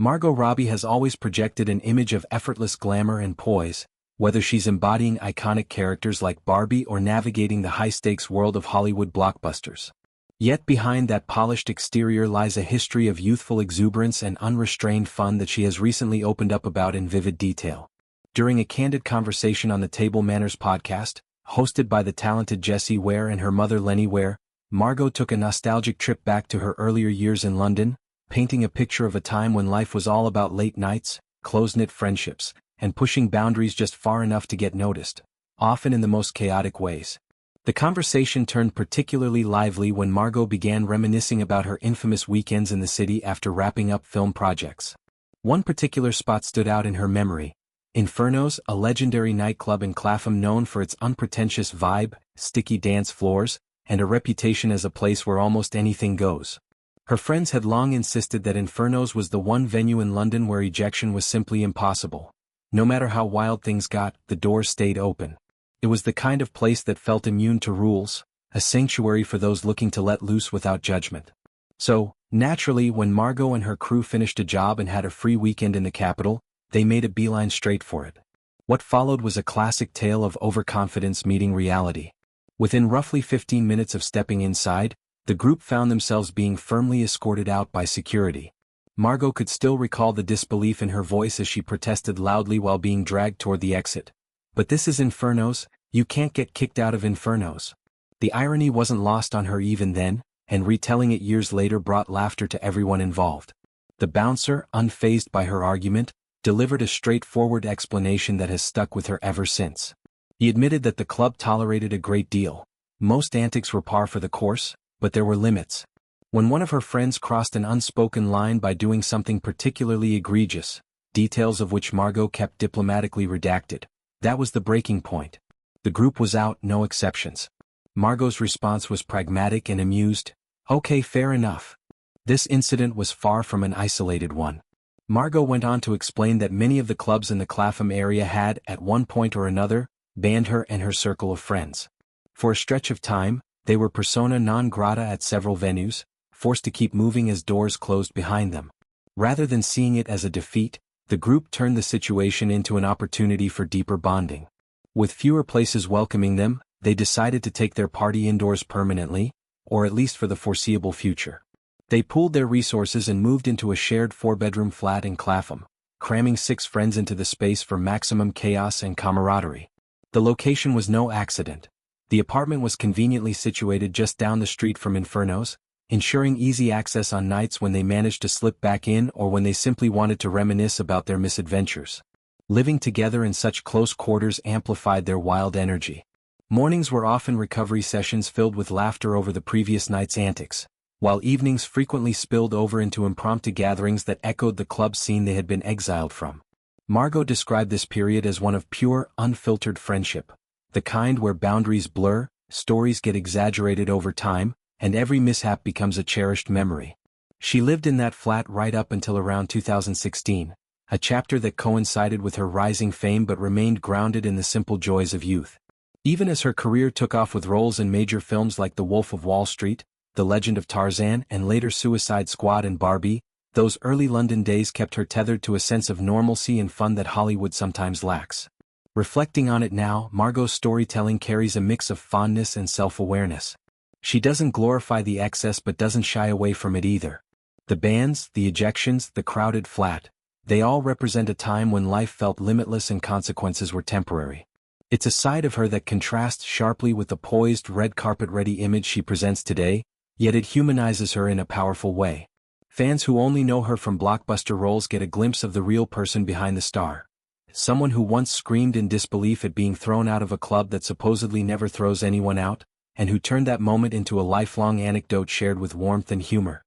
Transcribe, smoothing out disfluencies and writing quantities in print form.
Margot Robbie has always projected an image of effortless glamour and poise, whether she's embodying iconic characters like Barbie or navigating the high-stakes world of Hollywood blockbusters. Yet behind that polished exterior lies a history of youthful exuberance and unrestrained fun that she has recently opened up about in vivid detail. During a candid conversation on the Table Manners podcast, hosted by the talented Jessie Ware and her mother Lenny Ware, Margot took a nostalgic trip back to her earlier years in London, painting a picture of a time when life was all about late nights, close-knit friendships, and pushing boundaries just far enough to get noticed, often in the most chaotic ways. The conversation turned particularly lively when Margot began reminiscing about her infamous weekends in the city after wrapping up film projects. One particular spot stood out in her memory: Infernos, a legendary nightclub in Clapham known for its unpretentious vibe, sticky dance floors, and a reputation as a place where almost anything goes. Her friends had long insisted that Infernos was the one venue in London where ejection was simply impossible. No matter how wild things got, the doors stayed open. It was the kind of place that felt immune to rules, a sanctuary for those looking to let loose without judgment. So, naturally, when Margot and her crew finished a job and had a free weekend in the capital, they made a beeline straight for it. What followed was a classic tale of overconfidence meeting reality. Within roughly 15 minutes of stepping inside, the group found themselves being firmly escorted out by security. Margot could still recall the disbelief in her voice as she protested loudly while being dragged toward the exit. "But this is Infernos, you can't get kicked out of Infernos." The irony wasn't lost on her even then, and retelling it years later brought laughter to everyone involved. The bouncer, unfazed by her argument, delivered a straightforward explanation that has stuck with her ever since. He admitted that the club tolerated a great deal. Most antics were par for the course, but there were limits. When one of her friends crossed an unspoken line by doing something particularly egregious, details of which Margot kept diplomatically redacted, that was the breaking point. The group was out, no exceptions. Margot's response was pragmatic and amused. "Okay, fair enough." This incident was far from an isolated one. Margot went on to explain that many of the clubs in the Clapham area had, at one point or another, banned her and her circle of friends. For a stretch of time, they were persona non grata at several venues, forced to keep moving as doors closed behind them. Rather than seeing it as a defeat, the group turned the situation into an opportunity for deeper bonding. With fewer places welcoming them, they decided to take their party indoors permanently, or at least for the foreseeable future. They pooled their resources and moved into a shared 4-bedroom flat in Clapham, cramming 6 friends into the space for maximum chaos and camaraderie. The location was no accident. The apartment was conveniently situated just down the street from Infernos, ensuring easy access on nights when they managed to slip back in or when they simply wanted to reminisce about their misadventures. Living together in such close quarters amplified their wild energy. Mornings were often recovery sessions filled with laughter over the previous night's antics, while evenings frequently spilled over into impromptu gatherings that echoed the club scene they had been exiled from. Margot described this period as one of pure, unfiltered friendship, the kind where boundaries blur, stories get exaggerated over time, and every mishap becomes a cherished memory. She lived in that flat right up until around 2016, a chapter that coincided with her rising fame but remained grounded in the simple joys of youth. Even as her career took off with roles in major films like The Wolf of Wall Street, The Legend of Tarzan, and later Suicide Squad and Barbie, those early London days kept her tethered to a sense of normalcy and fun that Hollywood sometimes lacks. Reflecting on it now, Margot's storytelling carries a mix of fondness and self-awareness. She doesn't glorify the excess but doesn't shy away from it either. The bans, the ejections, the crowded flat, they all represent a time when life felt limitless and consequences were temporary. It's a side of her that contrasts sharply with the poised, red carpet-ready image she presents today, yet it humanizes her in a powerful way. Fans who only know her from blockbuster roles get a glimpse of the real person behind the star. Someone who once screamed in disbelief at being thrown out of a club that supposedly never throws anyone out, and who turned that moment into a lifelong anecdote shared with warmth and humor.